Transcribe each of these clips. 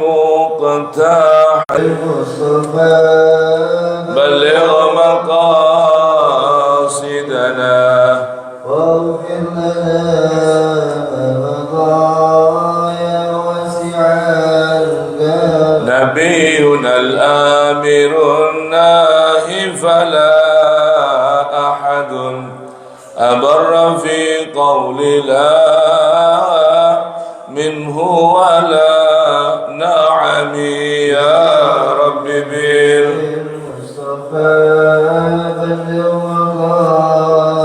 ولمقتاح المصطفى بلغ مقاصدنا واغفر لنا مضايا وسع الكرم نبينا الآمر الناهي فلا أحد أبر في قول لا منه ولا نعم يا رب بالمصطفى بلغ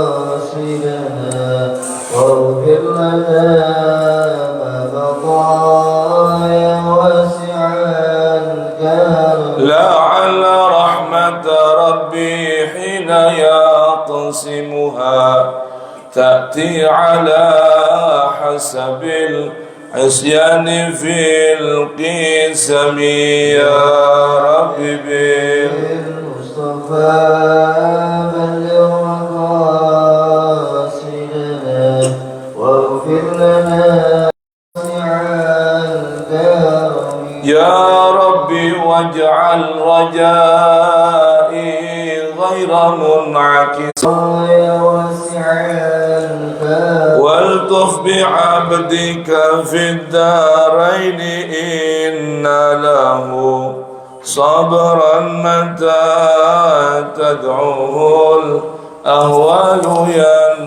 مقاصدنا واغفر لنا ما مضى يا واسع الكرم لعل رحمة ربي حين يقسمها تأتي على حسب العصيان في القسم يا رب بالمصطفى بلغ مقاصدنا واغفر لنا يا ربي واجعل رجائي غير منعكس والطف بعبدك في الدارين إن له صبرا متى تدعوه الأهوال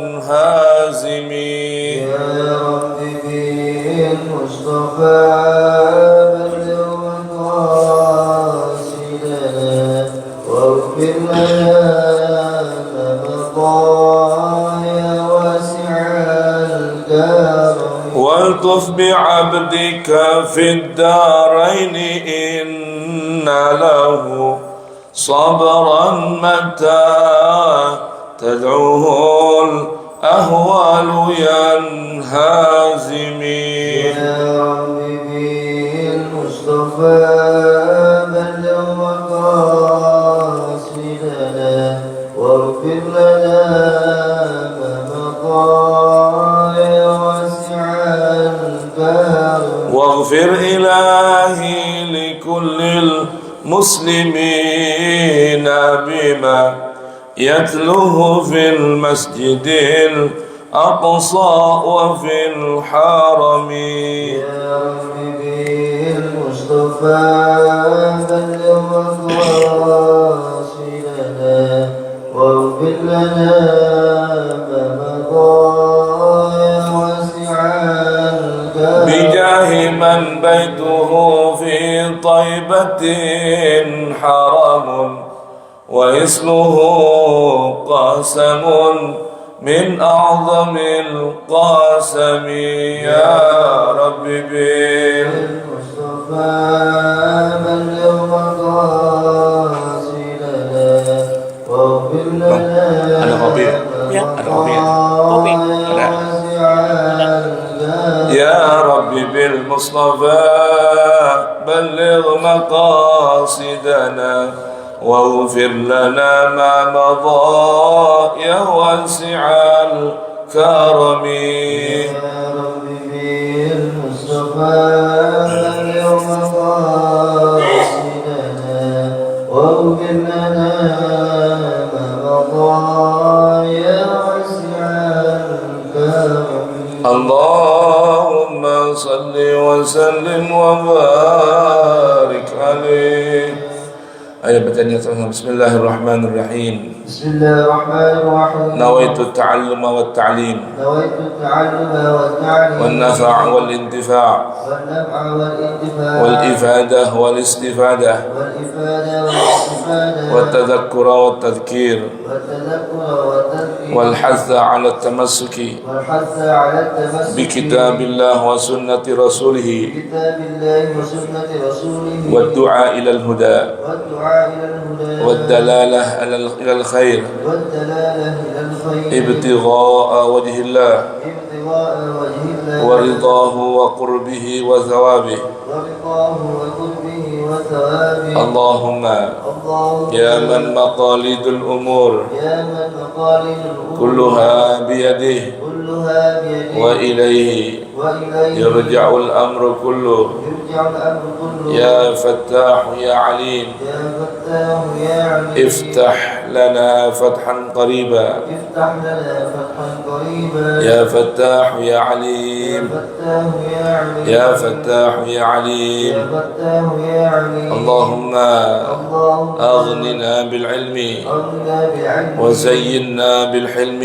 ينهزمي يا رب بالمصطفى بلغ مقاصدنا واغفر لنا والطف بعبدك في الدارين إن له صبرا متى تدعوه الأهوال ينهزمي يا رب بالمصطفى بلغ مقاصدنا واغفر لنا ما مضى واغفر إلهي لكل المسلمين بما يتلوه في المسجد الأقصى وفي الحرم يا رب بالمصطفى بلغ مقاصدنا واغفر لنا ما مضى بجاه من بيته في طيبة حرام واسمه قاسم من أعظم القاسم يا رب بالمصطفى بلغ مقاصدنا واغفر لنا يا رب بالمصطفى بلغ مقاصدنا واغفر لنا ما مضى يا واسع الكرم يا رب بالمصطفى بلغ مقاصدنا واغفر لنا ما مضى يا واسع الكرم اللهم صل وسلم وبارك عليه. Ayo bacanya sama. Bismillahirrahmanirrahim. Bismillahirrahmanirrahim. Nawaitu ta'alluma wa ta'lim. Nawaitu ta'alluma wa ta'lim. Wan nafa' wal intifa'. Wan nafa' wal intifa'. Wal ifadah wal istifadah. Wal ifadah wal istifadah. Wat tadhakkura wat tadhkir. Wat tadhakkura wat tadhkir. Wal hatha 'ala at-tamassuki. Wal hatha 'ala at-tamassuki. Bi kitabillah wa sunnati rasulih. Bi kitabillah wa sunnati rasulih. Wad du'a ila al-huda. Wad du'a والدلالة إلى الخير ابتغاء وجه الله ورضاه وقربه وثوابه اللهم يا من مقاليد الأمور كلها بيده وإليه يرجع الأمر كله يا فتاح يا عليم افتح لنا فتحا قريبا يا فتاح يا عليم يا فتاح يا عليم اللهم أغننا بالعلم وزينا بالحلم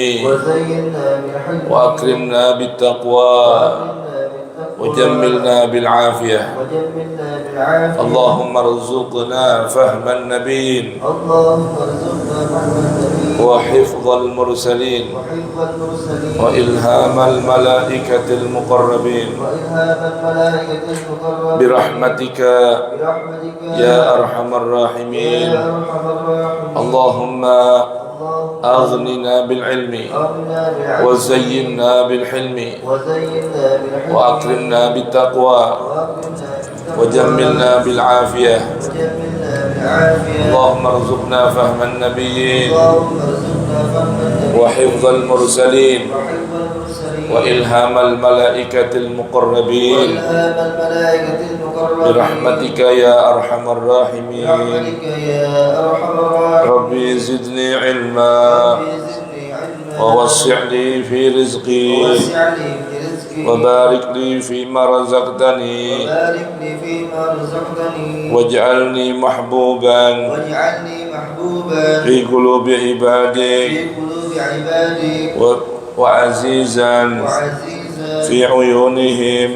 وأكرمنا بالتقوى وجملنا بالعافية اللهم ارزقنا فهم النبيين وحفظ المرسلين وإلهام الملائكة المقربين برحمتك يا أرحم الراحمين اللهم أغننا بالعلم وزينا بالحلم وأكرمنا بالتقوى وجملنا بالعافية اللهم ارزقنا فهم النبيين وحفظ المرسلين وإلهام الملائكة المقربين برحمتك يا أرحم الراحمين ربي زدني علما ووسع لي في رزقي وبارك لي فيما رزقتني واجعلني محبوبا في قلوب عبادك وعزيزا في عيونهم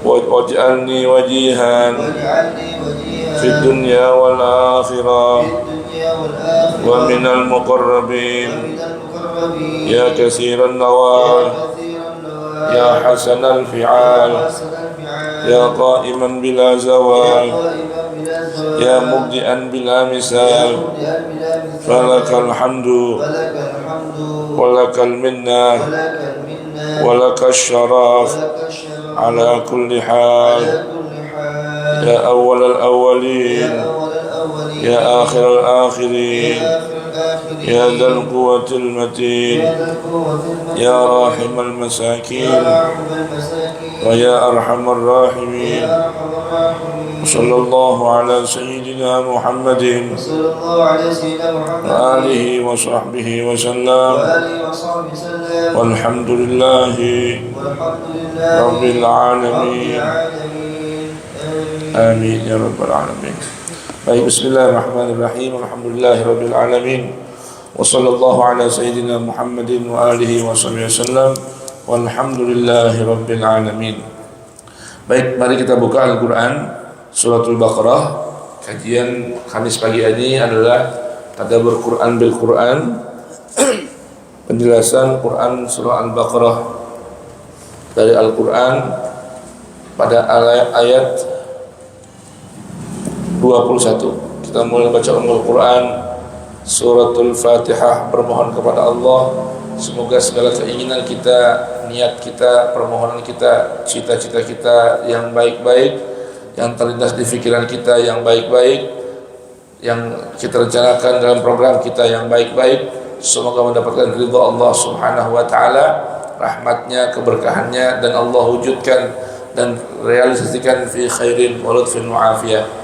واجعلني وجيها في الدنيا والآخرة ومن المقربين يا كثير النوال يا حسن الفعال يا قائما بلا زوال يا مبدئا بلا مثال فلك الحمد ولك المنة ولك الشرف على كل حال يا أول الأولين يا آخر الآخرين يا ذا القوة المتين يا راحم المساكين ويا أرحم الراحمين صلى الله على سيدنا محمد وآله وصحبه وسلم والحمد لله رب العالمين آمين يا رب العالمين. Baik, bismillahirrahmanirrahim. Alhamdulillahirabbil alamin. Wa sallallahu ala sayyidina Muhammadin wa alihi wa sahbihi wasallam. Walhamdulillahirabbil alamin. Baik, mari kita buka Al-Qur'an Suratul Baqarah. Kajian Kamis pagi ini adalah tadabbur Quran bil Quran. Penjelasan Quran surah Al-Baqarah dari Al-Qur'an pada ayat 21. Kita mulai baca Ummul Quran Suratul Fatihah, bermohon kepada Allah semoga segala keinginan kita, niat kita, permohonan kita, cita-cita kita yang baik-baik, yang terlintas di pikiran kita yang baik-baik, yang kita rencanakan dalam program kita yang baik-baik, semoga mendapatkan ridha Allah Subhanahu wa taala, rahmatnya, keberkahannya, dan Allah wujudkan dan realisasikan fi khairin wa lutfin wa afiyah.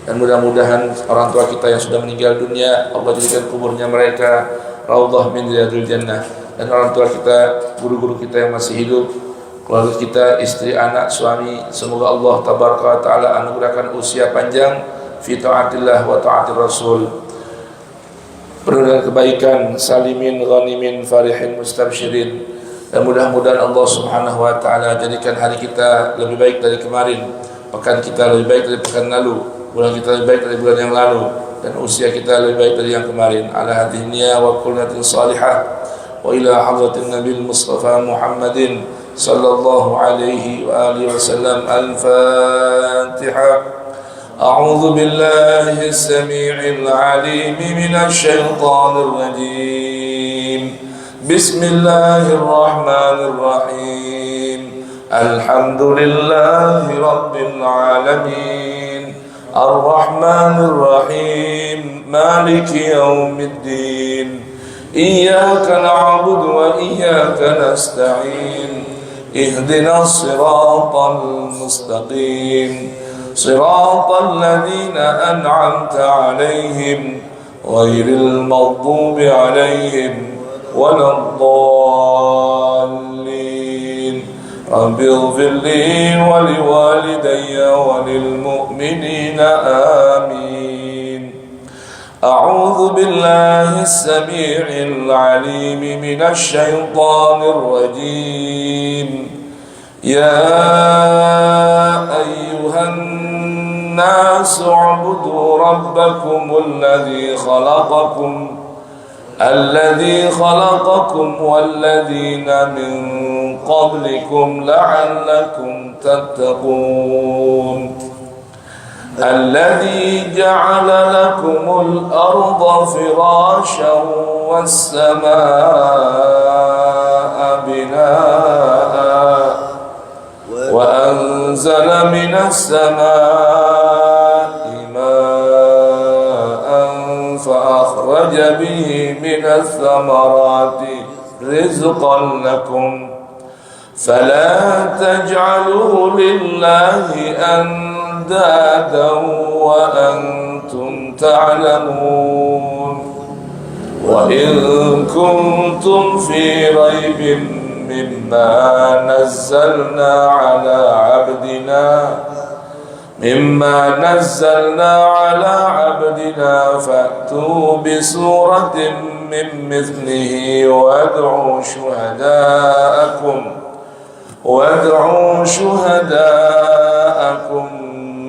Dan mudah-mudahan orang tua kita yang sudah meninggal dunia Allah jadikan kuburnya mereka raudhah min riyadil jannah, dan orang tua kita, guru-guru kita yang masih hidup, keluarga kita, istri, anak, suami, semoga Allah tabaraka wa taala anugerahkan usia panjang fi taatillah wa taatir rasul, penuh dengan kebaikan, salimin, ghanimin, farihin, mustabsyirin. Dan mudah-mudahan Allah Subhanahu wa taala jadikan hari kita lebih baik dari kemarin, pekan kita lebih baik dari pekan lalu, bulan kita lebih baik dari bulan yang lalu, dan usia kita lebih baik dari yang kemarin. Ala hadhihi niyya wa qulnatin salihah wa ila hadratin nabil mustafa Muhammadin sallallahu alaihi wa alihi wasallam. Al-Fatihah. A'udzu billahi as-sami'il 'alim minasy syaithanir rajim. Bismillahirrahmanirrahim. Alhamdulillahi rabbil alamin. Ar-Rahmanir Rahim, Maliki yaumiddin. إياك نعبد وإياك نستعين اهدنا الصراط المستقيم صراط الذين أنعمت عليهم غير المغضوب عليهم ولا الضالين رب اغفر لي ولوالدي وللمؤمنين آمين. أعوذ بالله السميع العليم من الشيطان الرجيم. يا أيها الناس اعبدوا ربكم الذي خلقكم والذين من قبلكم لعلكم تتقون الذي جعل لكم الأرض فراشا والسماء بناء وأنزل من السماء ماء فأخرج به من الثمرات رزقا لكم فلا تجعلوا لله أندادا وأنتم تعلمون وإن كنتم في ريب مما نزلنا على عبدنا فأتوا بسورة من مثله وادعوا شهداءكم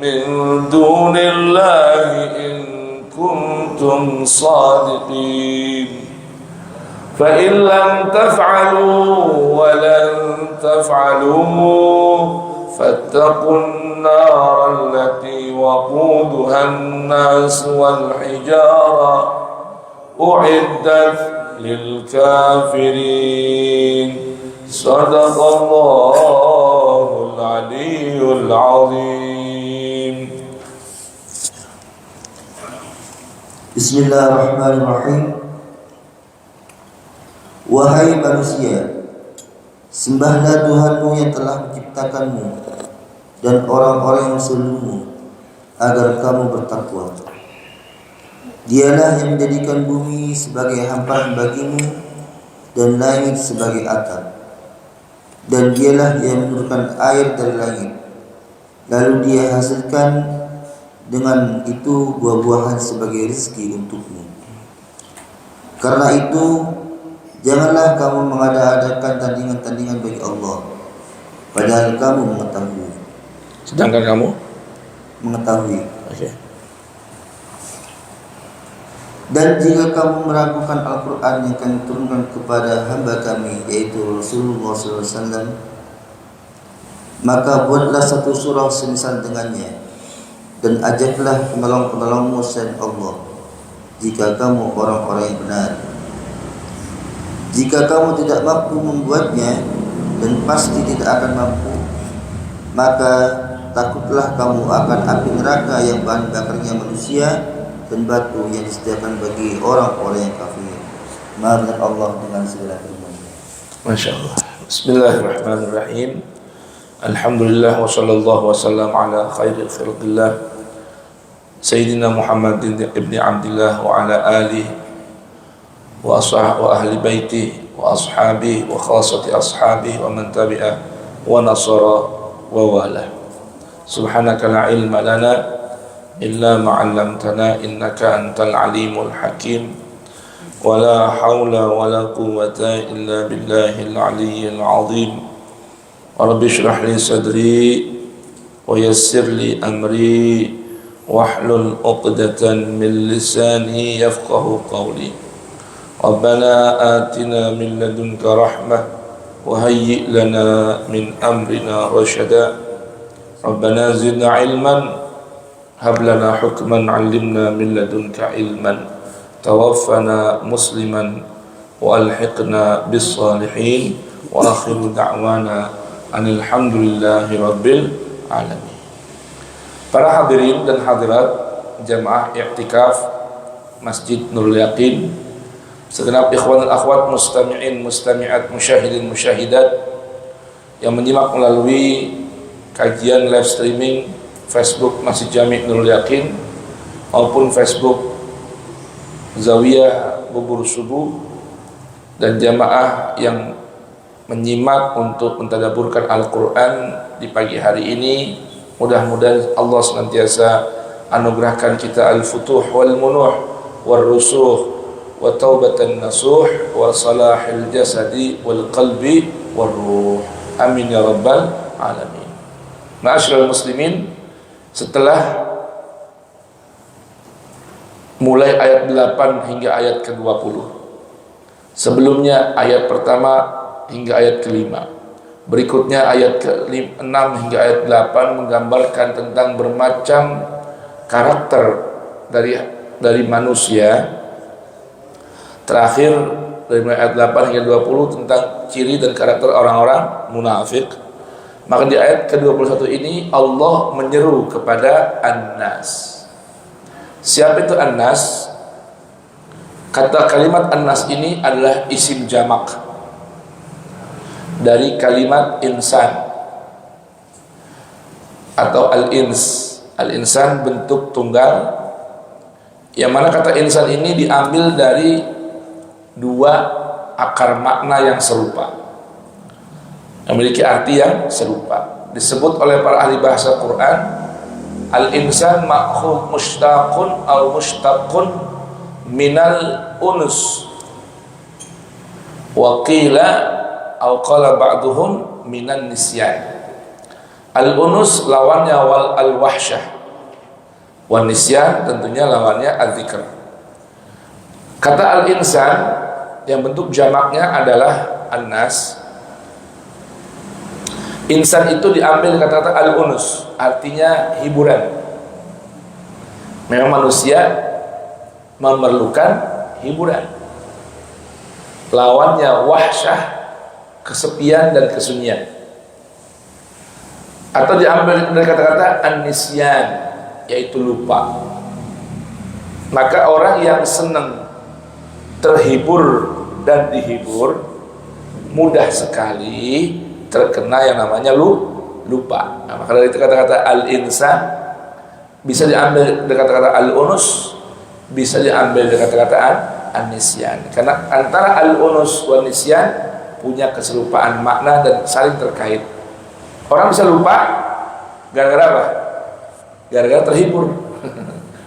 من دون الله إن كنتم صادقين فإن لم تفعلوا ولن تفعلوا فاتقوا النار التي وقودها الناس والحجارة أعدت للكافرين صدق الله العلي العظيم. بسم الله الرحمن الرحيم. Wahai manusia, sembahlah Tuhanmu yang telah menciptakanmu dan orang-orang yang sebelummu agar kamu bertakwa. Dialah yang menjadikan bumi sebagai hamparan bagimu dan langit sebagai atap. Dan dialah yang menurunkan air dari langit, lalu dia hasilkan dengan itu buah-buahan sebagai rezeki untukmu. Karena itu, janganlah kamu mengada-adakan tandingan-tandingan bagi Allah, padahal kamu mengetahui. Sedangkan kamu mengetahui. Okay. Dan jika kamu meragukan Al-Quran yang kami turunkan kepada hamba kami, yaitu Rasulullah SAW, maka buatlah satu surah semisal dengannya, dan ajaklah penolong-penolongmu selain Allah, jika kamu orang-orang yang benar. Jika kamu tidak mampu membuatnya, dan pasti tidak akan mampu, maka takutlah kamu akan api neraka yang bahan bakarnya manusia dan batu yang disediakan bagi orang-orang yang kafir. Marilah Allah dengan segala firman. Masya Allah. Bismillahirrahmanirrahim. Alhamdulillah wa sallallahu wa sallam ala khairil khalqillah Sayyidina Muhammad ibn Abdillah wa ala alihi wa ahli baiti wa ashabi wa khasati ashabi wa man tabi'ah wa nasara wa wala. Subhanaka la ilma lana illa ma'allamtana innaka antal alimul hakim wa la hawla wa la quwwata illa billahil aliyyil azim. Rabbi shrah li sadri wa yassir li amri wahlul 'uqdatan min lisani yafqahu qawli. Rabbana atina min ladunka rahmah wa hayyi' lana min amrina rashada. Rabbana zidna ilman hab lana hukman 'allimna min ladunka ilman tawaffana musliman wa alhiqna bis salihin wa akhiru da'wana alhamdulillahi rabbil alamin. Para hadirin dan hadirat jamaah i'tikaf Masjid Nurul Yaqin segenap ikhwan dan akhwat mustami'in, mustami'at, musyahidin, musyahidat yang menyimak melalui kajian live streaming Facebook Masjid Jami' Nurul Yakin maupun Facebook Zawiyah Bubur Subuh, dan jamaah yang menyimak untuk mentadaburkan Al-Quran di pagi hari ini. Mudah-mudahan Allah senantiasa anugerahkan kita al-futuh wal munuh wal rusuh wa taubatan nasuh wa salahil jasadi wal qalbi wal ruh. Amin ya rabbal alamin. Ma'asyiral muslimin, setelah mulai ayat 8 hingga ayat ke-20, sebelumnya ayat pertama hingga ayat ke-5, berikutnya ayat ke-6 hingga ayat 8 menggambarkan tentang bermacam karakter dari manusia. Terakhir dari ayat 8 hingga 20 tentang ciri dan karakter orang-orang munafik. Maka di ayat ke-21 ini Allah menyeru kepada An-Nas. Siapa itu An-Nas? Kata kalimat An-Nas ini adalah isim jamak dari kalimat insan atau al-ins. Al-insan bentuk tunggal, yang mana kata insan ini diambil dari dua akar makna yang serupa, memiliki arti yang serupa. Disebut oleh para ahli bahasa Quran, al-insan ma'khudh mushtaqun atau mushtaqun minal unus, wa qila aw qala ba'duhum minan nisyan. Al-unus lawannya al-wahsyah, wan nisyan tentunya lawannya al-dzikr. Kata al-insan yang bentuk jamaknya adalah An-Nas. Insan itu diambil kata-kata al-unus, artinya hiburan. Memang manusia memerlukan hiburan. Lawannya wahsyah, kesepian dan kesunyian. Atau diambil dari kata-kata an-nisyan, yaitu lupa. Maka orang yang senang terhibur dan dihibur mudah sekali terkena yang namanya lupa. Nah, maka dari kata-kata al-insan bisa diambil dari kata-kata al-unus, bisa diambil dari kata-kata an-nisyan. Karena antara al-unus dan nisyan punya keserupaan makna dan saling terkait. Orang bisa lupa gara-gara apa? Gara-gara terhibur.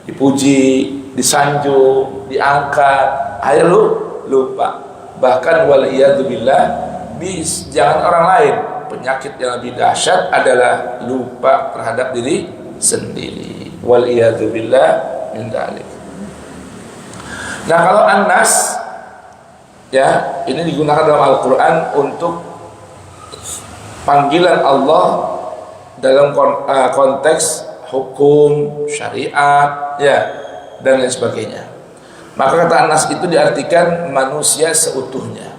Dipuji, disanjung, diangkat, akhirnya lupa. Bahkan waliyadzubillah, jangan orang lain, penyakit yang lebih dahsyat adalah lupa terhadap diri sendiri. Waliyadzubillah min dzalik. Nah, kalau An-Nas ya, ini digunakan dalam Al-Quran untuk panggilan Allah dalam konteks hukum, syariat, ya, dan lain sebagainya. Maka kata An-Nas itu diartikan manusia seutuhnya.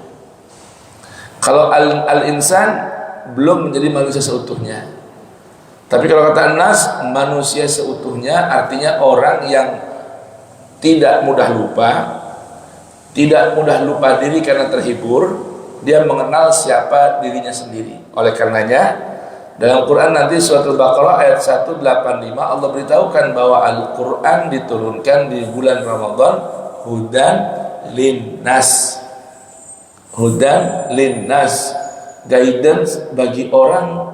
Kalau al-insan belum menjadi manusia seutuhnya. Tapi kalau kata An-Nas, manusia seutuhnya artinya orang yang tidak mudah lupa, tidak mudah lupa diri karena terhibur. Dia mengenal siapa dirinya sendiri. Oleh karenanya dalam Quran nanti surat Al-Baqarah ayat 185 Allah beritahukan bahwa Al-Quran diturunkan di bulan Ramadan hudan linnas. Hudan linnas, guidance bagi orang,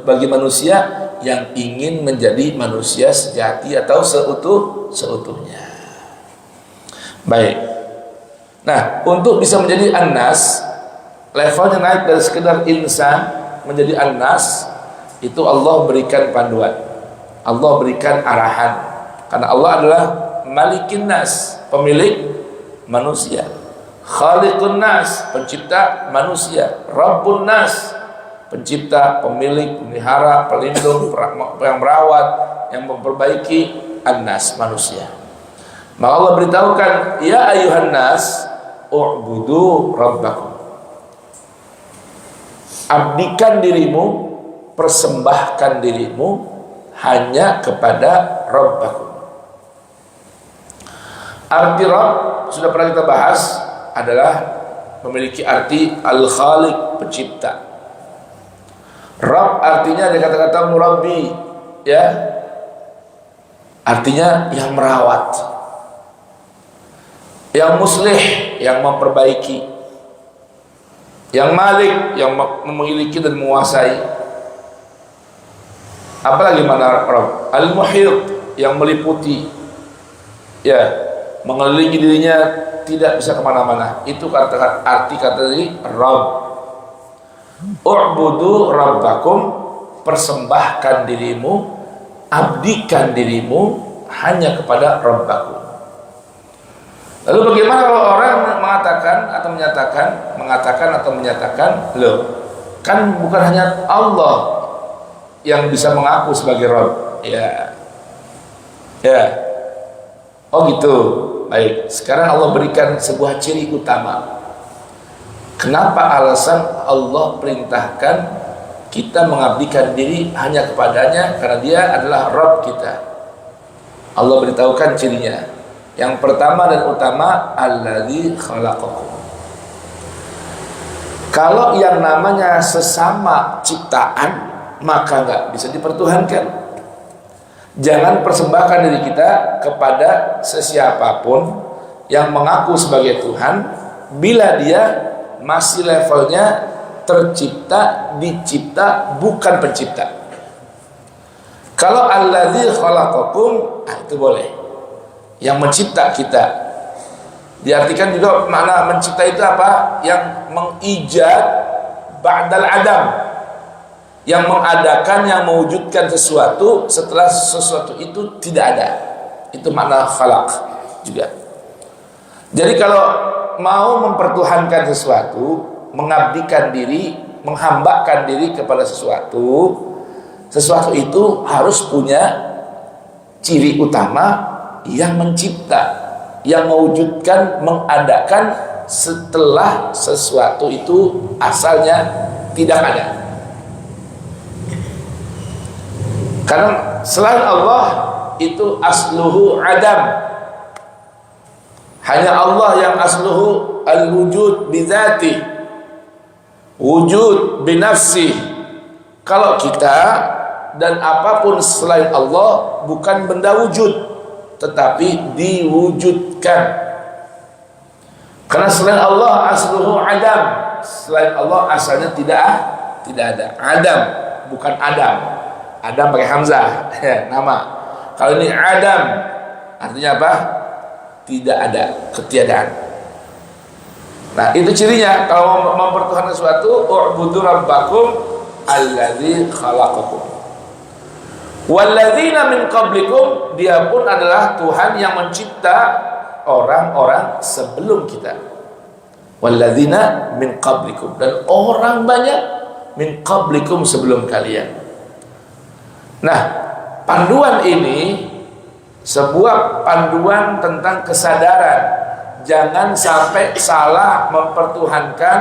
bagi manusia yang ingin menjadi manusia sejati atau seutuhnya. Baik. Nah, untuk bisa menjadi An-Nas, levelnya naik dari sekedar insan menjadi An-Nas, itu Allah berikan panduan, Allah berikan arahan. Karena Allah adalah Malikin Nas, pemilik manusia, Khaliqun Nas, pencipta manusia, Rabbun Nas, pencipta, pemilik, pemelihara, pelindung, yang merawat, yang memperbaiki An-Nas, manusia. Maka Allah beritahukan, ya ayuhan nas u'budu rabbakum, abdikan dirimu, persembahkan dirimu hanya kepada Rabbakum. Arti Rabb sudah pernah kita bahas, adalah memiliki arti al-khaliq, pencipta. Rabb artinya ada kata-kata murabbi, ya, artinya yang merawat, yang muslih, yang memperbaiki, yang malik, yang memiliki dan menguasai. Apalagi mana Rabb? Al-muhit, yang meliputi, ya, mengelilingi dirinya, tidak bisa kemana-mana. Itu arti kata dari Rabb. U'budu rabbakum, persembahkan dirimu, abdikan dirimu hanya kepada Rabbakum. Lalu bagaimana kalau orang mengatakan atau menyatakan, loh, kan bukan hanya Allah yang bisa mengaku sebagai Rabb, ya. Oh gitu. Baik, sekarang Allah berikan sebuah ciri utama. Kenapa alasan Allah perintahkan kita mengabdikan diri hanya kepadanya? Karena dia adalah Rabb kita. Allah beritahukan cirinya. Yang pertama dan utama, alladzi khalaqakum. Kalau yang namanya sesama ciptaan, maka nggak bisa dipertuhankan. Jangan persembahkan diri kita kepada sesiapapun yang mengaku sebagai Tuhan bila dia masih levelnya tercipta, dicipta, bukan pencipta. Kalau alladzi khalaqakum, itu boleh. Yang mencipta kita. Diartikan juga makna mencipta itu apa? Yang mengijad ba'dal adam, yang mengadakan, yang mewujudkan sesuatu setelah sesuatu itu tidak ada. Itu makna khalaq juga. Jadi kalau mau mempertuhankan sesuatu, mengabdikan diri, menghambakan diri kepada sesuatu itu harus punya ciri utama, yang mencipta, yang mewujudkan, mengadakan setelah sesuatu itu asalnya tidak ada. Karena selain Allah itu asluhu adam. Hanya Allah yang asluhu al-wujud bizati, wujud binafsi. Kalau kita dan apapun selain Allah bukan benda wujud, tetapi diwujudkan. Karena selain Allah asluhu adam, selain Allah asalnya tidak ada. Adam, bukan Adam. Adam pakai hamzah, nama. Kalau ini Adam, artinya apa? Tidak ada, ketiadaan. Nah, itu cirinya. Kalau mempertuhankan sesuatu, u'budu rabbakum alladzi khalaqakum. Walladzina min qablikum, dia pun adalah Tuhan yang mencipta orang-orang sebelum kita. Walladzina min qablikum, dan orang banyak min qablikum sebelum kalian. Nah, panduan ini sebuah panduan tentang kesadaran. Jangan sampai salah mempertuhankan,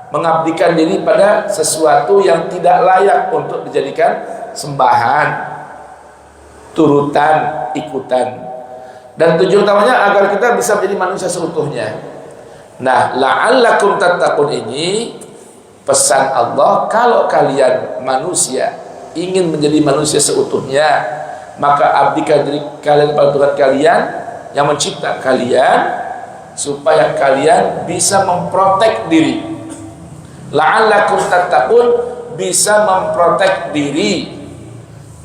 mengabdikan diri pada sesuatu yang tidak layak untuk dijadikan sembahan, turutan, ikutan. Dan tujuan utamanya agar kita bisa menjadi manusia seutuhnya. Nah, la'allakum tattaqun ini pesan Allah, kalau kalian manusia ingin menjadi manusia seutuhnya, maka abdikan diri kalian kepada Tuhan kalian yang mencipta kalian, supaya kalian bisa memprotek diri. La'allakum tattaqun, bisa memprotek diri,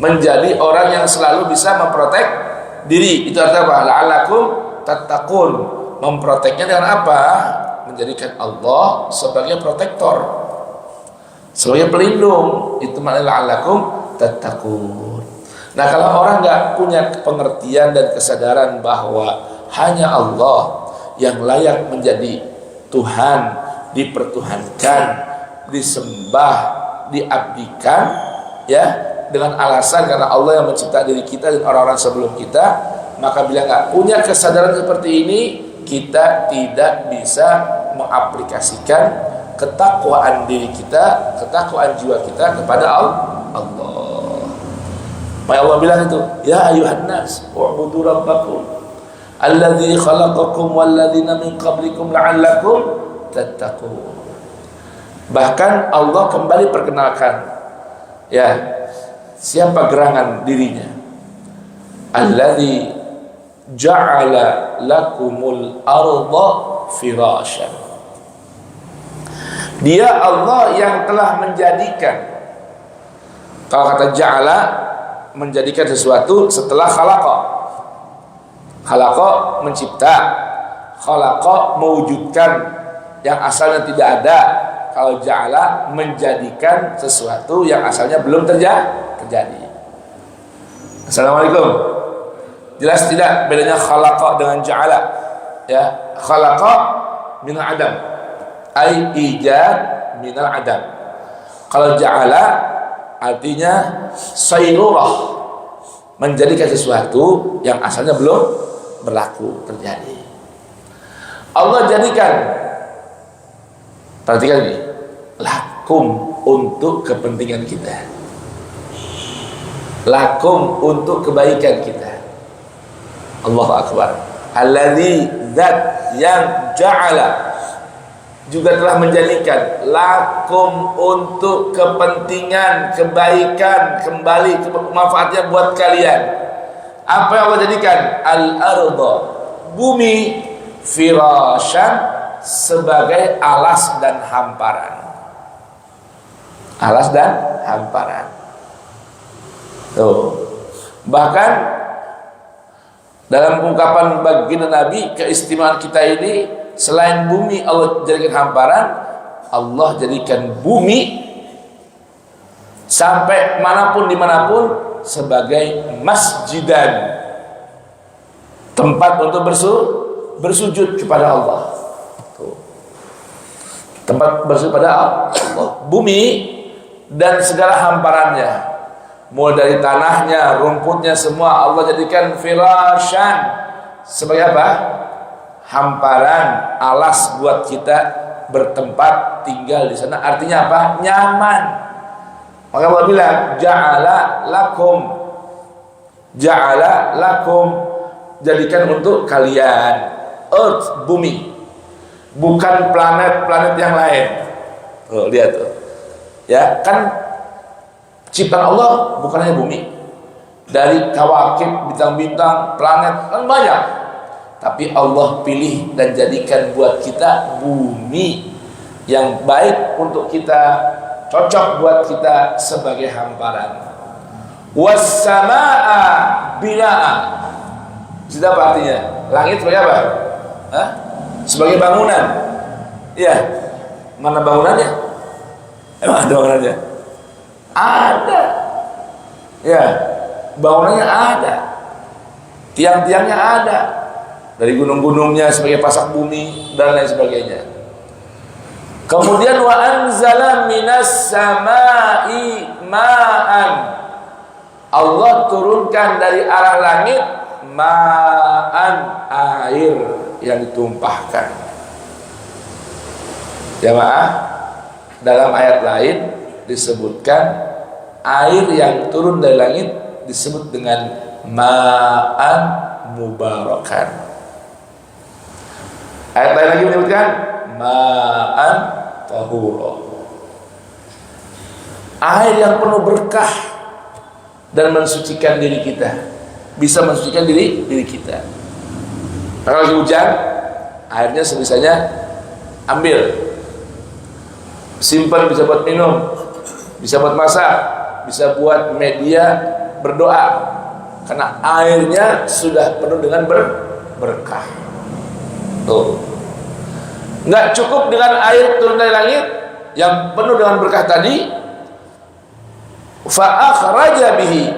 menjadi orang yang selalu bisa memprotek diri. Itu artinya apa? La'allakum tattaqun, memproteknya dengan apa? Menjadikan Allah sebagai protektor, sebagai pelindung. Itu maknanya la'allakum tattaqun. Nah, kalau orang nggak punya pengertian dan kesadaran bahwa hanya Allah yang layak menjadi Tuhan, dipertuhankan, disembah, diabdikan, ya, dengan alasan karena Allah yang mencipta diri kita dan orang-orang sebelum kita, maka bila nggak punya kesadaran seperti ini, kita tidak bisa mengaplikasikan ketakwaan diri kita, ketakwaan jiwa kita kepada Allah. Maka Allah bilang itu, ya ayuhan nas, u'budu rabbakum Alladzi khalaqakum walladzina min qablikum la'allakum tattaqun. Bahkan Allah kembali perkenalkan, ya, siapa gerangan dirinya. Alladzi ja'ala lakumul arda firasyan. Dia Allah yang telah menjadikan. Kalau kata ja'ala, menjadikan sesuatu setelah khalaqa. Khalaqa mencipta, khalaqa mewujudkan yang asalnya tidak ada. Kalau ja'ala menjadikan sesuatu yang asalnya belum terjadi. Assalamualaikum. Jelas tidak bedanya khalaqa dengan ja'ala? Ya, khalaqa minal adam, ai ijad minal adam. Kalau ja'ala artinya sayrurah, menjadikan sesuatu yang asalnya belum berlaku, terjadi. Allah jadikan, perhatikan ini, lakum untuk kepentingan kita, lakum untuk kebaikan kita. Allahu Akbar. Alladzi zat yang ja'ala, juga telah menjadikan lakum untuk kepentingan, kebaikan, kembali manfaatnya buat kalian. Apa yang Allah jadikan? Al-arda, bumi, firasyan, sebagai alas dan hamparan. Alas dan hamparan. Tuh. Bahkan dalam ungkapan baginda Nabi, keistimewaan kita ini, selain bumi Allah jadikan hamparan, Allah jadikan bumi sampai manapun dimanapun sebagai masjidan, tempat untuk bersujud kepada Allah. Tuh. Tempat bersujud kepada Allah. Bumi dan segala hamparannya, mulai dari tanahnya, rumputnya, semua Allah jadikan firasyan, sebagai apa? Hamparan, alas buat kita bertempat tinggal di sana. Artinya apa? Nyaman. Maka Allah bilang ja'ala lakum, ja'ala lakum, jadikan untuk kalian. Earth, bumi, bukan planet-planet yang lain. Tuh, lihat tuh. Ya, kan ciptaan Allah bukan hanya bumi, dari kawakib, bintang-bintang, planet, kan banyak. Tapi Allah pilih dan jadikan buat kita bumi yang baik untuk kita, cocok buat kita sebagai hamparan. Was-samaa'a binaa'a. Sudah apa artinya? Langit sebagai apa? Hah? Sebagai bangunan. Iya. Mana bangunannya? Emang ada bangunannya? Ada. Ya, bangunannya ada. Tiang-tiangnya ada. Dari gunung-gunungnya sebagai pasak bumi dan lain sebagainya. Kemudian wa anzala minas samai ma'an. Allah turunkan dari arah langit ma'an, air yang ditumpahkan. Jamaah, dalam ayat lain disebutkan air yang turun dari langit disebut dengan ma'an mubarakan. Ayat lain lagi menyebutkan ma'an tahura, air yang penuh berkah dan mensucikan diri kita, bisa mensucikan diri kita. Kalau lagi hujan, airnya sebisanya ambil, simpan, bisa buat minum, bisa buat masak, bisa buat media berdoa, karena airnya sudah penuh dengan berkah. Tuh, nggak cukup dengan air turun dari langit yang penuh dengan berkah tadi, fa akhraja bihi,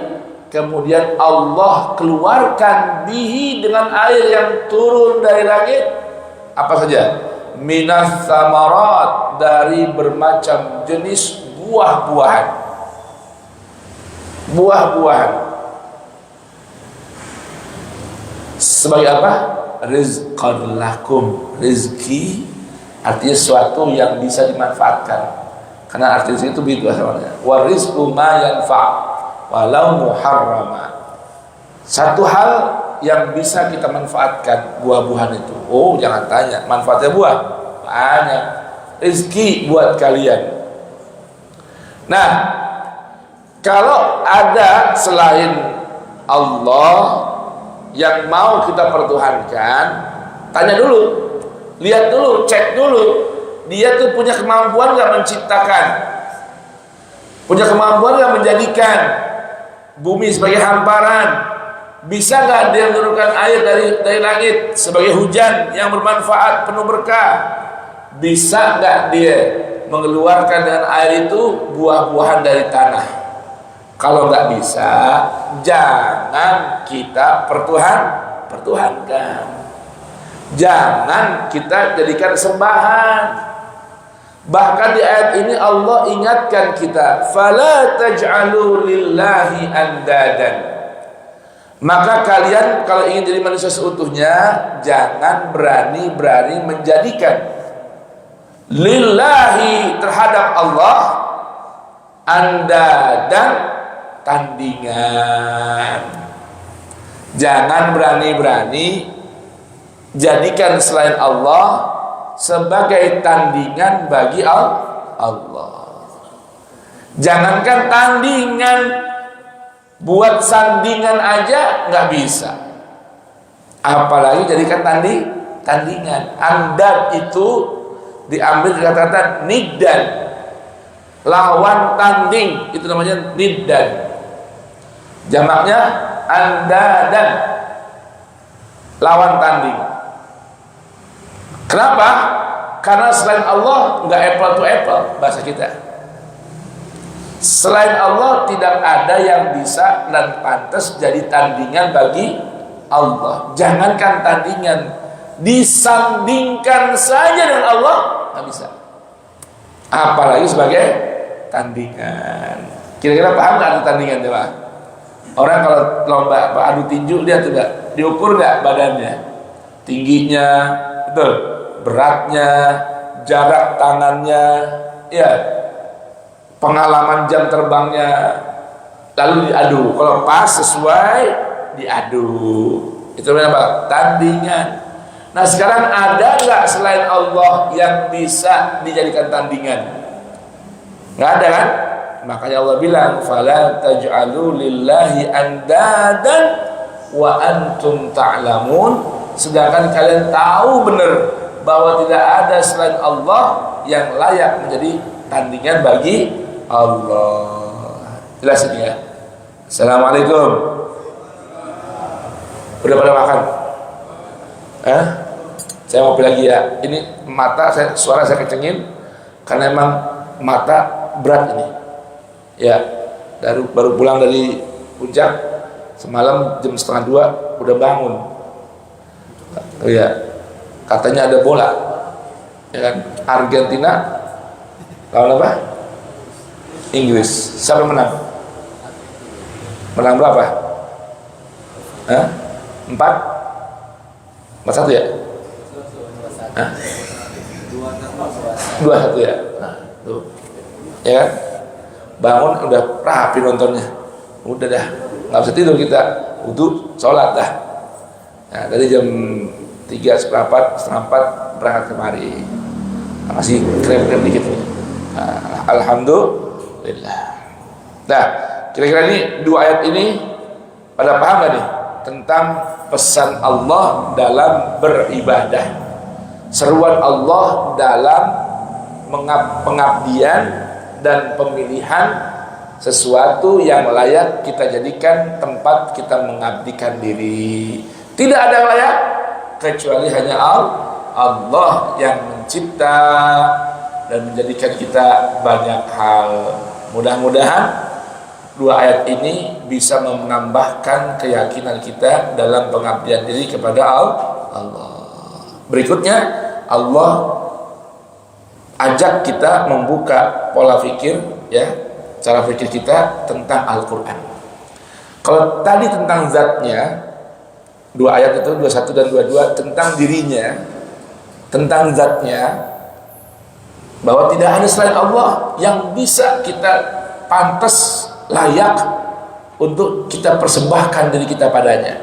kemudian Allah keluarkan bihi, dengan air yang turun dari langit, apa saja? Minas samarat, dari bermacam jenis buah-buahan. Buah-buahan sebagai apa? Rizqan lakum, rizki artinya sesuatu yang bisa dimanfaatkan, karena arti itu begitu asalnya. Wa rizqu ma yanfa' walau muharrama, satu hal yang bisa kita manfaatkan buah-buahan itu? Oh, jangan tanya, manfaatnya buah banyak, rezeki buat kalian. Nah, kalau ada selain Allah yang mau kita pertuhankan, tanya dulu, lihat dulu, cek dulu, dia tuh punya kemampuan nggak menciptakan, punya kemampuan nggak menjadikan bumi sebagai hamparan, bisa nggak dia menurunkan air dari langit sebagai hujan yang bermanfaat penuh berkah, bisa nggak dia mengeluarkan dengan air itu buah-buahan dari tanah. Kalau nggak bisa, jangan kita pertuhankan, jangan kita jadikan sembahan. Bahkan di ayat ini Allah ingatkan kita, fala taj'alu lillahi andadan. Maka kalian kalau ingin jadi manusia seutuhnya, jangan berani-berani menjadikan lillahi terhadap Allah andadan, tandingan. Jangan berani-berani jadikan selain Allah sebagai tandingan bagi Allah. Jangankan tandingan, buat sandingan aja nggak bisa, apalagi jadikan tandingan. Andad itu diambil dari kata-kata niddan, lawan tanding, itu namanya niddan. Jamaknya andadan, lawan tanding. Kenapa? Karena selain Allah nggak apple to apple bahasa kita. Selain Allah tidak ada yang bisa dan pantas jadi tandingan bagi Allah. Jangankan tandingan, disandingkan saja dengan Allah nggak bisa, apalagi sebagai tandingan. Kira-kira paham nggak ada tandingan, coba? Orang kalau lomba adu tinju, lihat juga diukur nggak badannya, tingginya, betul, beratnya, jarak tangannya, ya, pengalaman jam terbangnya, lalu diadu. Kalau pas sesuai, diadu. Itu namanya apa? Tandingan. Nah, sekarang ada nggak selain Allah yang bisa dijadikan tandingan? Nggak ada kan? Makanya Allah bilang, fala taj'alu lillahi andadan wa antum ta'lamun. Sedangkan kalian tahu benar bahwa tidak ada selain Allah yang layak menjadi tandingan bagi Allah. Jelas ini ya. Assalamualaikum. Udah pada makan? Saya mau pilih lagi ya. Ini mata suara saya kecengin karena emang mata berat ini. Ya, baru pulang dari puncak, semalam jam 1:30 udah bangun. Oh ya, katanya ada bola, ya kan? Argentina lawan apa? Inggris. Siapa yang menang? Menang berapa? 4-1 ya? 2-1 ya? Nah, tuh. Ya kan? Bangun udah rapi nontonnya, udah dah nggak bisa tidur kita, wudu, sholat dah. Nah, dari jam 3:15, 3:30 berangkat kemari, masih krem-krem dikit. Nah, alhamdulillah. Nah, kira-kira ini dua ayat ini pada paham gak nih tentang pesan Allah dalam beribadah, seruan Allah dalam pengabdian dan pemilihan sesuatu yang layak kita jadikan tempat kita mengabdikan diri. Tidak ada yang layak kecuali hanya Allah yang mencipta dan menjadikan kita banyak hal. Mudah-mudahan dua ayat ini bisa menambahkan keyakinan kita dalam pengabdian diri kepada Allah. Berikutnya, Allah ajak kita membuka pola pikir, ya, cara pikir kita tentang Al-Quran. Kalau tadi tentang zatnya, dua ayat itu 21 dan 22 tentang dirinya, tentang zatnya, bahwa tidak ada selain Allah yang bisa kita pantas layak untuk kita persembahkan diri kita padanya.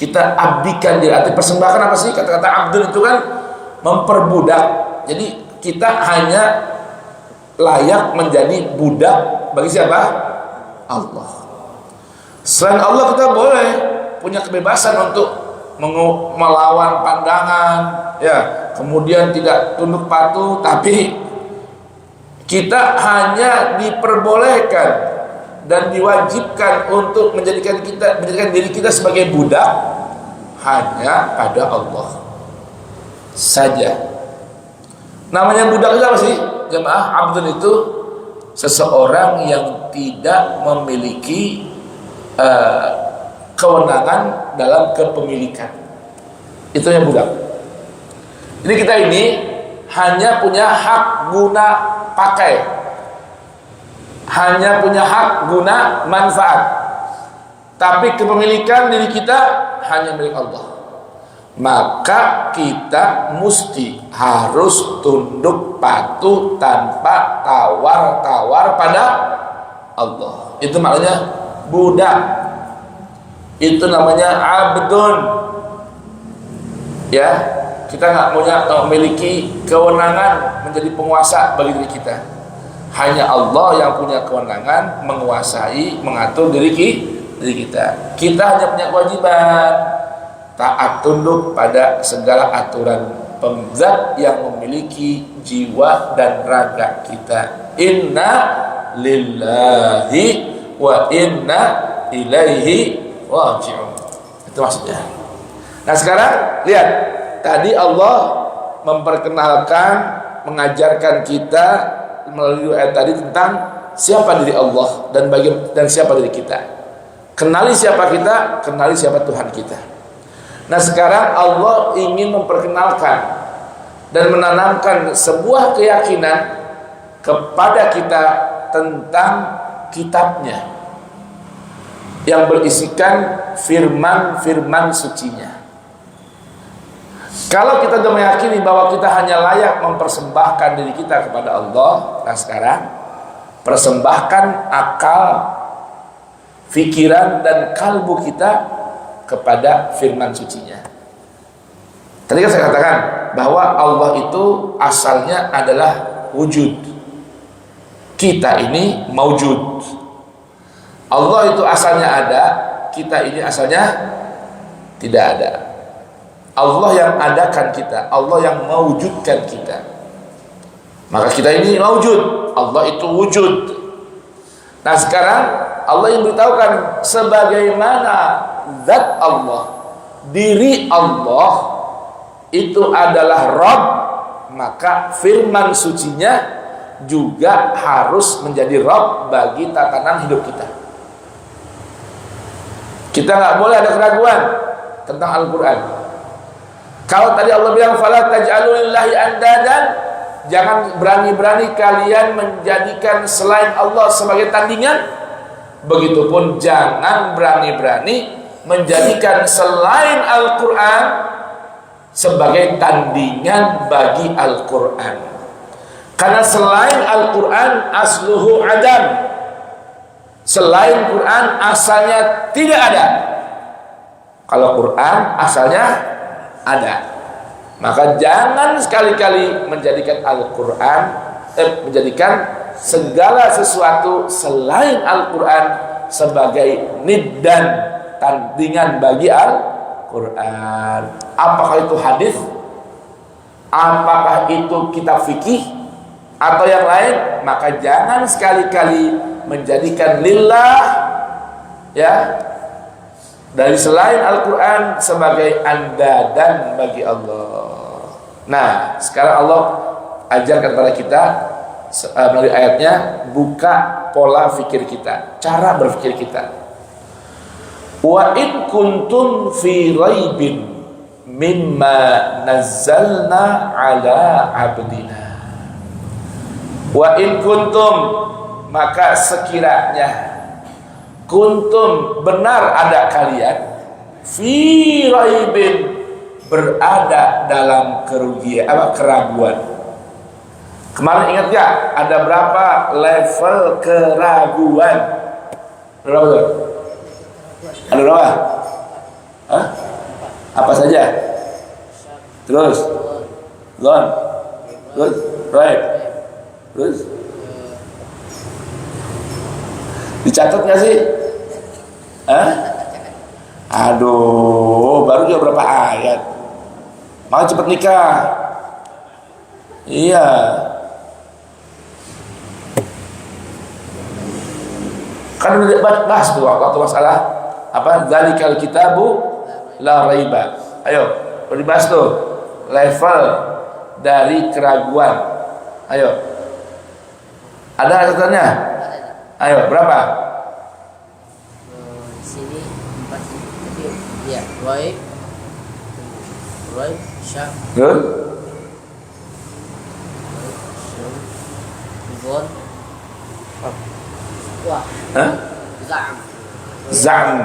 kita abdikan diri. Arti persembahkan apa sih? Kata-kata abdun itu kan memperbudak. Jadi kita hanya layak menjadi budak bagi siapa? Allah. Selain Allah kita boleh punya kebebasan untuk melawan pandangan, ya, kemudian tidak tunduk patuh, tapi kita hanya diperbolehkan dan diwajibkan untuk menjadikan diri kita sebagai budak hanya pada Allah saja. Namanya budak itu apa sih? Jemaah, abdun itu seseorang yang tidak memiliki kewenangan dalam kepemilikan. Itu yang budak. Jadi kita ini hanya punya hak guna pakai, hanya punya hak guna manfaat, tapi kepemilikan diri kita hanya milik Allah. Maka kita mesti harus tunduk patuh tanpa tawar-tawar pada Allah. Itu maknanya budak. Itu namanya abdun. Ya, kita nggak memiliki kewenangan menjadi penguasa bagi diri kita. Hanya Allah yang punya kewenangan menguasai, mengatur diri kita. Kita hanya punya kewajiban taat tunduk pada segala aturan Zat yang memiliki jiwa dan raga kita. Inna lillahi wa inna ilaihi raji'un. Itu maksudnya. Nah sekarang lihat, tadi Allah memperkenalkan, mengajarkan kita melalui ayat tadi tentang siapa diri Allah dan siapa diri kita. Kenali siapa kita, kenali siapa Tuhan kita. Nah sekarang Allah ingin memperkenalkan dan menanamkan sebuah keyakinan kepada kita tentang kitabnya yang berisikan firman-firman sucinya. Kalau kita sudah meyakini bahwa kita hanya layak mempersembahkan diri kita kepada Allah, nah sekarang persembahkan akal, pikiran dan kalbu kita kepada firman sucinya. Tadi kan saya katakan bahwa Allah itu asalnya adalah wujud. Kita ini maujud. Allah itu asalnya ada, kita ini asalnya tidak ada. Allah yang adakan kita, Allah yang mewujudkan kita. Maka kita ini maujud, Allah itu wujud. Nah sekarang Allah yang beritahukan sebagaimana zat Allah, diri Allah itu adalah Rabb, maka firman sucinya juga harus menjadi Rabb bagi tatanan hidup kita. Kita nggak boleh ada keraguan tentang Al-Quran. Kalau tadi Allah bilang fala taj'alu lillahi andadan, jangan berani-berani kalian menjadikan selain Allah sebagai tandingan. Begitupun jangan berani-berani menjadikan selain Al-Quran sebagai tandingan bagi Al-Quran. Karena selain Al-Quran asluhu adam. Selain Quran asalnya tidak ada. Kalau Quran asalnya ada. Maka jangan sekali-kali menjadikan Al-Quran menjadikan segala sesuatu selain Al-Quran sebagai niddan, tandingan bagi Al-Quran. Apakah itu hadis? Apakah itu kitab fikih atau yang lain? Maka jangan sekali-kali menjadikan lillah, ya, dari selain Al-Quran sebagai andadan bagi Allah. Nah sekarang Allah ajarkan kepada kita melalui ayatnya, buka pola fikir kita, cara berpikir kita. Wa in kuntum fi raibin mimma nazzalna ala abdina. Wa in kuntum, maka sekiranya kuntum, benar ada kalian, fi raibin, berada dalam keraguan. Kemarin ingat gak? Ada berapa level keraguan? Berapa tuh? Ada berapa? Hah? Apa saja? Terus Lon. Terus right. Terus dicatat nggak sih? Hah? Aduh, baru juga berapa ayat. Mau cepet nikah. Iya. Kan udah bahas tuh waktu masalah apa? Dzalikal kitabu la raiba. Ayo, udah dibahas tuh level dari keraguan. Ayo. Ada catatannya? Ayo, berapa? Di sini 4 tapi ya, Roy, Syak, Ibon, wah, Zam.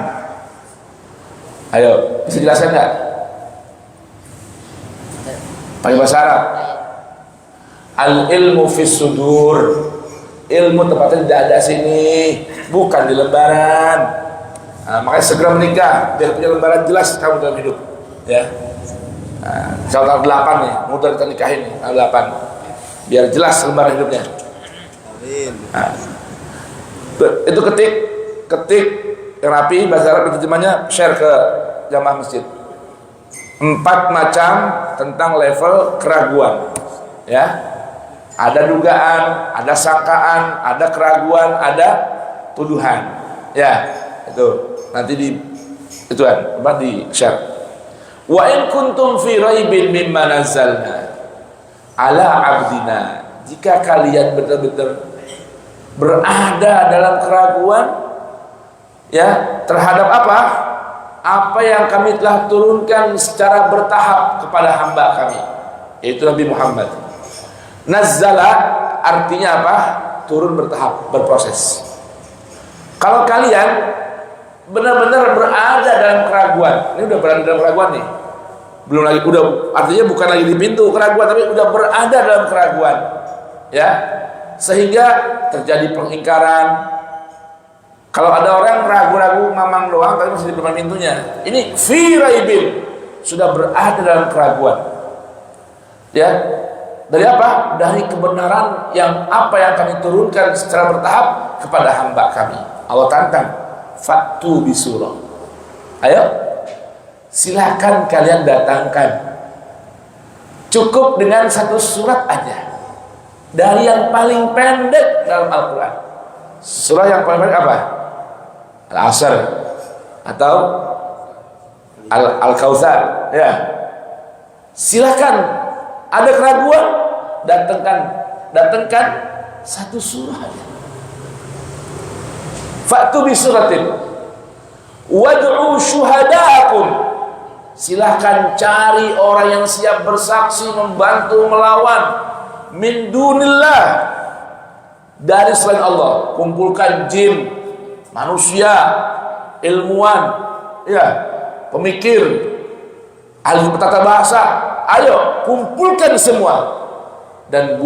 Ayo, bisa jelaskan nggak? Pakai bahasa Arab. Al ilmu fis sudur. Ilmu tempatnya di dada sini, bukan di lembaran. Nah, makanya segera menikah biar punya lembaran jelas kamu dalam hidup. Ya. Nah, tanggal 8 nih, mudah kita nikahin nih, tanggal 8. Biar jelas lembaran hidupnya. Nah, itu ketik yang rapi, bahasa Arab terjemahnya share ke jamaah masjid. 4 macam tentang level keraguan. Ya. Ada dugaan, ada sangkaan, ada keraguan, ada tuduhan. Ya, itu nanti di ituan, apa di share. Wa in kuntum fi raibin mimma nazzalna ala abdina. Jika kalian betul-betul berada dalam keraguan ya terhadap apa? Apa yang kami telah turunkan secara bertahap kepada hamba kami, yaitu Nabi Muhammad. Nazzala artinya apa? Turun bertahap, berproses. Kalau kalian benar-benar berada dalam keraguan, ini udah berada dalam keraguan nih, belum lagi udah, artinya bukan lagi di pintu keraguan, tapi udah berada dalam keraguan, ya, sehingga terjadi pengingkaran. Kalau ada orang ragu-ragu mamang doang, tapi masih di depan pintunya, ini fi raibin, sudah berada dalam keraguan, ya. Dari apa? Dari kebenaran yang apa yang kami turunkan secara bertahap kepada hamba kami. Allah tantang, fa'tu bisurah. Ayo, silakan kalian datangkan. Cukup dengan 1 surat aja. Dari yang paling pendek dalam Al-Quran. Surah yang paling pendek apa? Al-Asr atau Al-Kautsar. Ya. Silakan. Ada keraguan, datangkan 1 surah. Fa'tu bi suratin wad'u syuhada'akum. Silahkan cari orang yang siap bersaksi, membantu, melawan min dunillah, dari selain Allah. Kumpulkan jin, manusia, ilmuwan, ya, pemikir, ahli tata bahasa. Ayo kumpulkan semua dan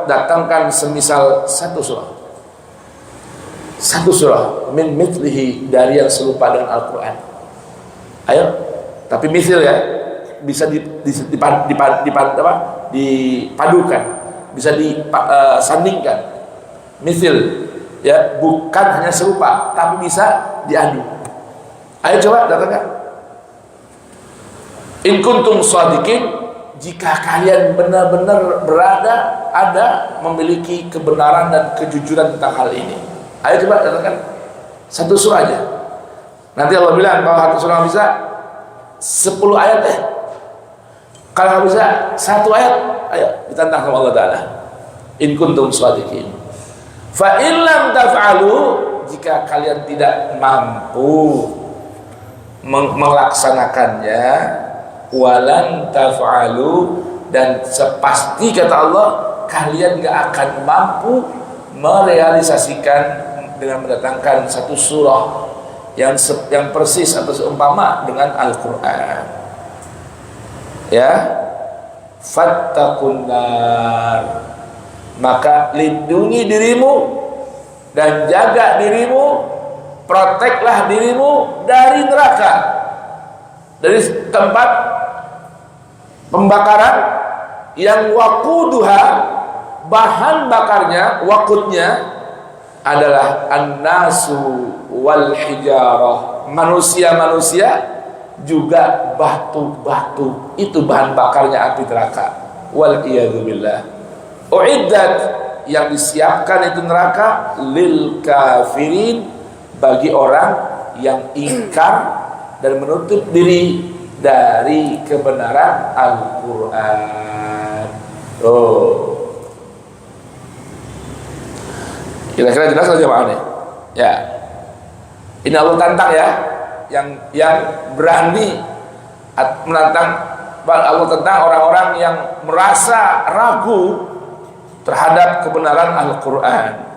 datangkan semisal 1 surah. 1 surah min mithlihi, dari yang serupa dengan Al-Quran. Ayo, tapi mithil ya, bisa dipadukan, bisa disandingkan. Mithil ya, bukan hanya serupa tapi bisa diadu. Ayo coba datangkan. In kuntum shadiqin, jika kalian benar-benar memiliki kebenaran dan kejujuran tentang hal ini. Ayo coba datangkan 1 surah aja. Nanti Allah bilang kalau 1 surah bisa 10 ayat deh. Kalau nggak bisa 1 ayat, ayo ditantang sama Allah Ta'ala. In kuntum shadiqin. Fa in lam taf'alu, jika kalian tidak mampu melaksanakannya, walan taf'alu, dan sepasti kata Allah kalian gak akan mampu merealisasikan dengan mendatangkan 1 surah yang persis atau seumpama dengan Al-Quran. Ya, fattaqun nar, maka lindungi dirimu dan jaga dirimu, proteklah dirimu dari neraka. dari tempat pembakaran yang waquduha, bahan bakarnya, wakutnya adalah an-nasu wal hijarah, manusia-manusia juga batu-batu. Itu bahan bakarnya api neraka. Wal iyadzubillah. Uiddat, yang disiapkan itu neraka lil kafirin, bagi orang yang ingkar dan menutup diri dari kebenaran Al-Quran. Kira-kira jelas saja maknanya. Ya, ini Allah tantang ya, yang berani menantang. Allah tentang orang-orang yang merasa ragu terhadap kebenaran Al-Quran.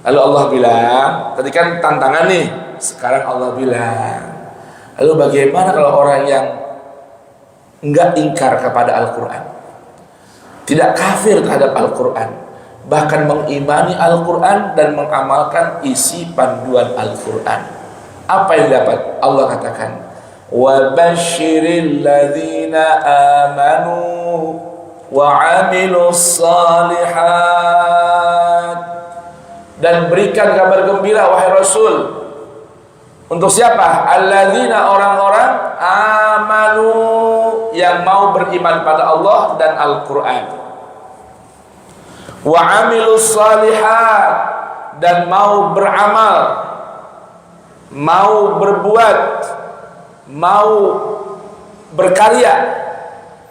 Lalu Allah bilang, tadi kan tantangan nih, sekarang Allah bilang, lalu bagaimana kalau orang yang enggak ingkar kepada Al-Quran, tidak kafir terhadap Al-Quran, bahkan mengimani Al-Quran dan mengamalkan isi panduan Al-Quran? Apa yang dapat? Allah katakan, wa basyiril ladzina amanu wa amilus salihat, dan berikan kabar gembira wahai Rasul untuk siapa? Alladzina, orang-orang amanu, yang mau beriman pada Allah dan Al-Quran, wa amilus salihat, dan mau beramal, mau berbuat, mau berkarya.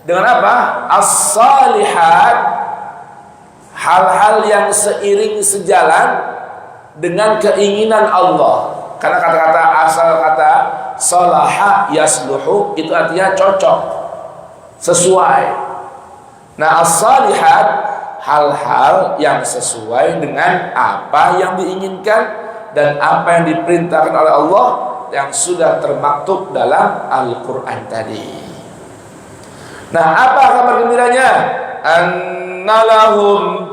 Dengan apa? As-salihat, hal-hal yang seiring sejalan dengan keinginan Allah. Karena kata-kata asal kata salaha yasluhu itu artinya cocok, sesuai. Nah, as-salihat, hal-hal yang sesuai dengan apa yang diinginkan dan apa yang diperintahkan oleh Allah yang sudah termaktub dalam Al-Quran tadi. Nah, apa kabar gembiranya? Annalahum,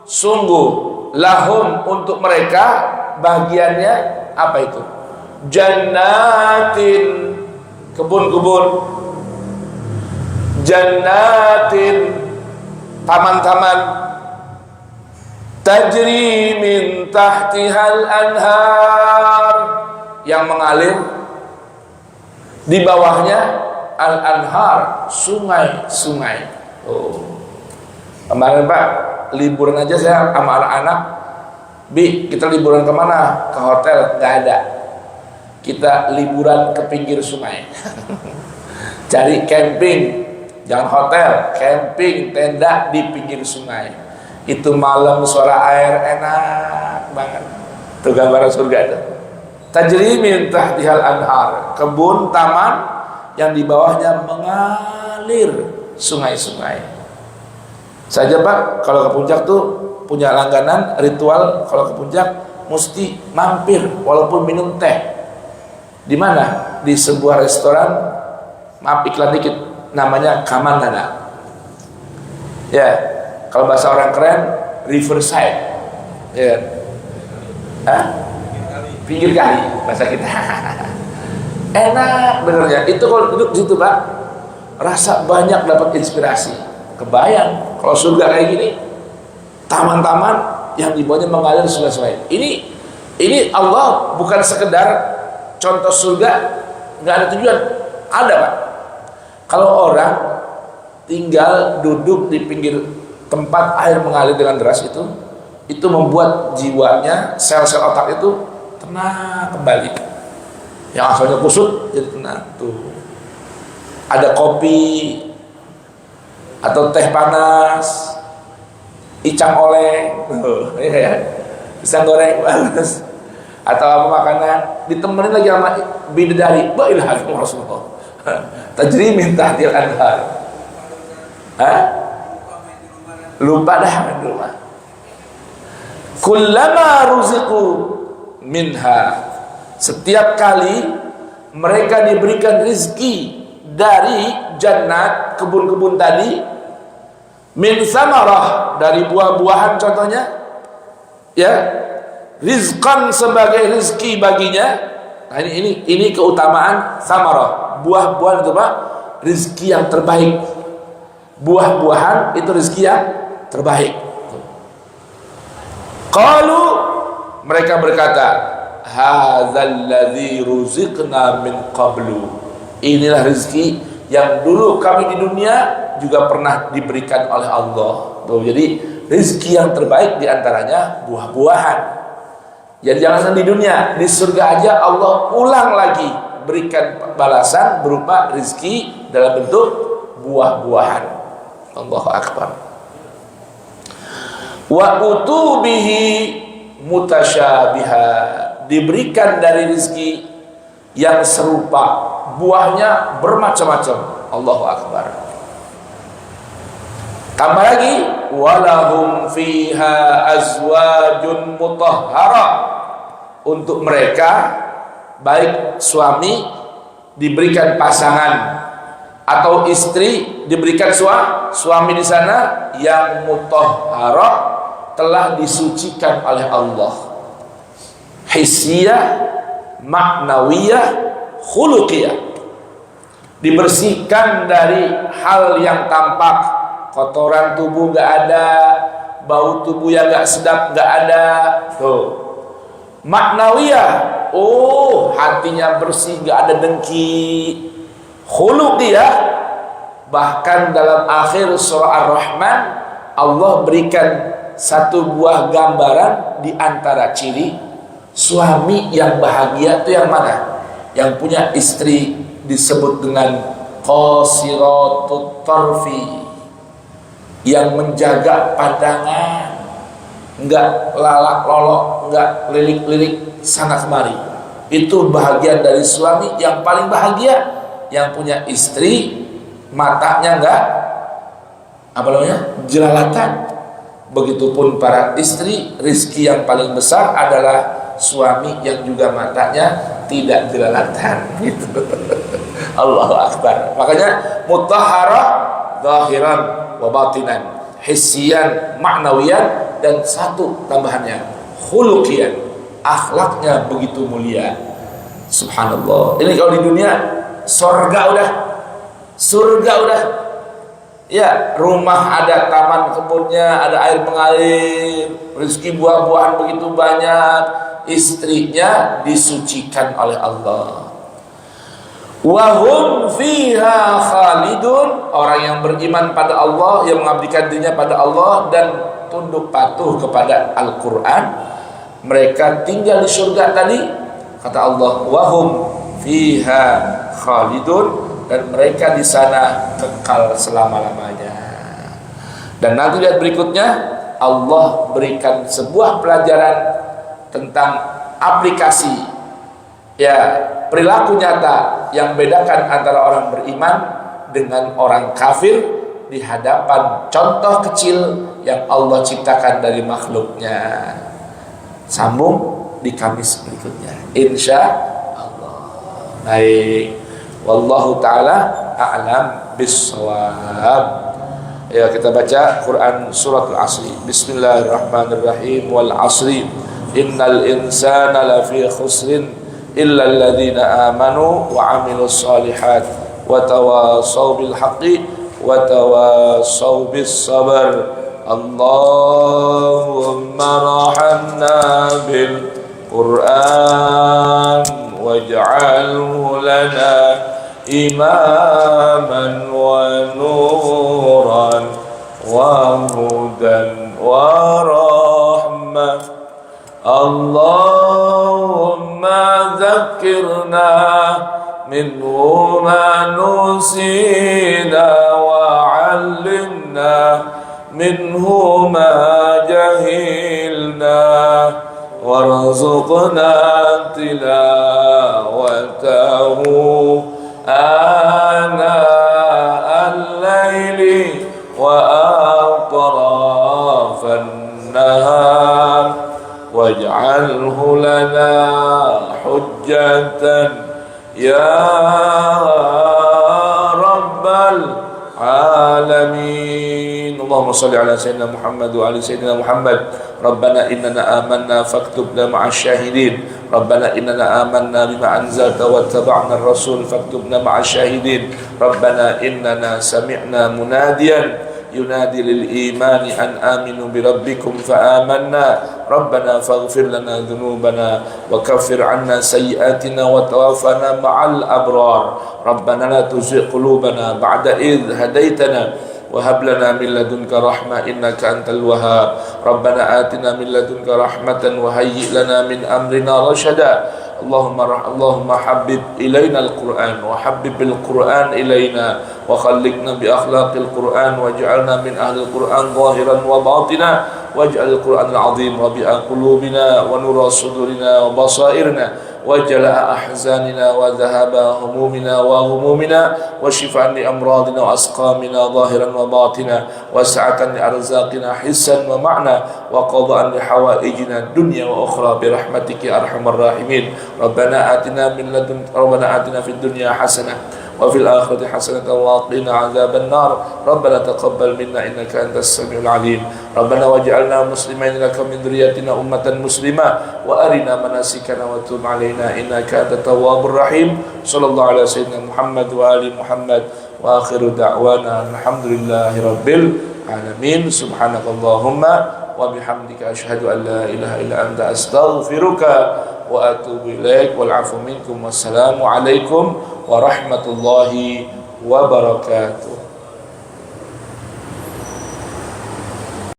sungguh lahum, untuk mereka bagiannya apa itu? Jannatin, kebun-kebun, jannatin, taman-taman, tajri min tahtihal anhar, yang mengalir di bawahnya al-anhar, sungai-sungai. Kemarin Pak, liburan aja saya sama anak-anak, Bi, kita liburan kemana? Ke hotel? Gak ada. Kita liburan ke pinggir sungai. Cari camping, jangan hotel, camping, tenda di pinggir sungai. Itu malam suara air enak banget. Itu gambaran surga itu. Tajri min tahtihal anhar, kebun, taman yang di bawahnya mengalir sungai-sungai. Saja Pak, kalau ke puncak tuh punya langganan ritual, kalau ke puncak mesti mampir walaupun minum teh. Di mana? Di sebuah restoran, maaf iklan dikit, namanya Kamandana. Ya, kalau bahasa orang keren Riverside. Ya. Hah? Pinggir kali bahasa kita. Enak benernya. Itu kalau duduk di situ Pak, rasa banyak dapat inspirasi. Kebayang kalau surga kayak gini, taman-taman yang di bawahnya mengalir sungai-sungai. Ini Allah bukan sekedar contoh surga, nggak ada tujuan. Ada Pak. Kalau orang tinggal duduk di pinggir tempat air mengalir dengan deras, itu membuat jiwanya, sel-sel otak itu tenang kembali. Yang asalnya kusut jadi tenang tuh. Ada kopi atau teh panas, icang oleng, pisang goreng bagus, atau apa makanan, ditemenin lagi sama bidadari. Wa ilaha Rasulullah. Tajri min tahtil anhar. Hah? Lupa dah di rumah. Kullama ruziqu minha, setiap kali mereka diberikan rezeki dari jannat, kebun-kebun tadi, min samarah, dari buah-buahan contohnya, ya, rizqan sebagai rezeki baginya, Nah, ini keutamaan samarah. Buah-buahan itu Pak, rezeki yang terbaik. Buah-buahan itu rezeki yang terbaik. Qalu, mereka berkata, hadzal ladzi ruziqna min qablu. Inilah rezeki yang dulu kami di dunia juga pernah diberikan oleh Allah. Tuh, jadi rezeki yang terbaik diantaranya buah-buahan. Jadi jangan di dunia, di surga aja Allah ulang lagi berikan balasan berupa rezeki dalam bentuk buah-buahan. Allahu Akbar. Wa utubihi mutasyabiha, diberikan dari rezeki yang serupa, buahnya bermacam-macam. Allahu Akbar. Tambah lagi, walahum fiha azwajun mutahhara, untuk mereka baik suami diberikan pasangan atau istri diberikan suami di sana yang mutahhara, telah disucikan oleh Allah, hissiyah, maknawiyah, khuluqiyah, dibersihkan dari hal yang tampak, kotoran tubuh nggak ada, bau tubuh yang nggak sedap nggak ada. Tuh, maknawiyah, oh hatinya bersih, nggak ada dengki. Khuluqiyah, bahkan dalam akhir surah Ar-Rahman Allah berikan satu buah gambaran di antara ciri suami yang bahagia itu yang mana? Yang punya istri disebut dengan qasiratut tarfi, yang menjaga pandangan, enggak lalak lolok, enggak lilik-lilik sana kemari. Itu bahagian dari suami yang paling bahagia, yang punya istri matanya enggak jelalatan. Begitupun para istri, rizki yang paling besar adalah suami yang juga matanya tidak jelalatan. Gitu. Allahu Akbar. Makanya mutahhara zahiran wa batinan, hissiyan, ma'nawiyan, dan satu tambahannya khuluqiyan, akhlaknya begitu mulia. Subhanallah. Ini kalau di dunia surga udah ya, rumah ada taman kebunnya, ada air mengalir, rezeki buah-buahan begitu banyak, istrinya disucikan oleh Allah. Wahum fiha khalidun, orang yang beriman pada Allah, yang mengabdikan dirinya pada Allah dan tunduk patuh kepada Al-Quran, mereka tinggal di surga tadi. Kata Allah, wahum fiha khalidun, dan mereka di sana kekal selama-lamanya. Dan nanti lihat berikutnya, Allah berikan sebuah pelajaran tentang aplikasi, ya, perilaku nyata yang bedakan antara orang beriman dengan orang kafir di hadapan contoh kecil yang Allah ciptakan dari makhluknya. Sambung di Kamis berikutnya, insya Allah. Baik, wallahu ta'ala a'lam bissawab. Ya, kita baca Quran surat Al-Asri. Bismillahirrahmanirrahim. Wal asri innal insana lafi khusrin illa alladhina amanu wa amilus solihat wa tawasaw bil haqqi wa tawasaw bis sabr. Allahumma rahamna bil Qur'an waj'alhu lana imaman wa nuran wa hudan wa rahmah. Allahumma zakkirna minhu ma nusina wa 'allimna minhu ma jahilna warzuqna tilawatahu ana al-laili wa atrafan nahar waj'alhu lana hujjatan ya rabbal alamin. Allahumma salli ala sayyidina Muhammad wa ala sayyidina Muhammad. Rabbana innana amanna faktubna ma'asy syahidin ربنا إننا آمنا بما أنزلت واتبعنا الرسول فاكتبنا مع الشاهدين ربنا إننا سمعنا مناديا ينادي للإيمان أن آمنوا بربكم فآمنا ربنا فاغفر لنا ذنوبنا وكفر عنا سيئاتنا وتوفنا مع الأبرار ربنا لا تزغ قلوبنا بعد إذ هديتنا وهب لنا من لدنك رحمة إنك أنت الوهاب ربنا آتنا من لدنك رحمة وهيئ لنا من أمرنا رشدا اللهم حبب إلينا القرآن وحبب القرآن إلينا وخلقنا بأخلاق القرآن واجعلنا من أهل القرآن ظاهرا وباطنا واجعل القرآن العظيم ربيع قلوبنا ونور صدورنا وبصائرنا وجلاء أحزاننا وذهاب همومنا وغمومنا وشفاء لأمراضنا وأسقامنا ظاهرا وباطنا وسعة لأرزاقنا حسا ومعنى وقضاء لحوائجنا الدنيا وأخرى برحمتك يا أرحم الراحمين ربنا آتنا في الدنيا حسنة وفي الآخرة حسنة وقنا عذاب النار ربنا تقبل منا إنك أنت السميع العليم ربنا واجعلنا مسلمين لك من ذريتنا أمة مسلمة وأرنا مناسكنا وتب علينا إنك أنت التواب الرحيم صلى الله على سيدنا محمد وآل محمد وآخر دعوانا الحمد لله رب العالمين سبحانك اللهم وبحمدك أشهد أن لا إله إلا أنت أستغفرك وأتوب إليك والعفو منكم والسلام عليكم ورحمة الله وبركاته.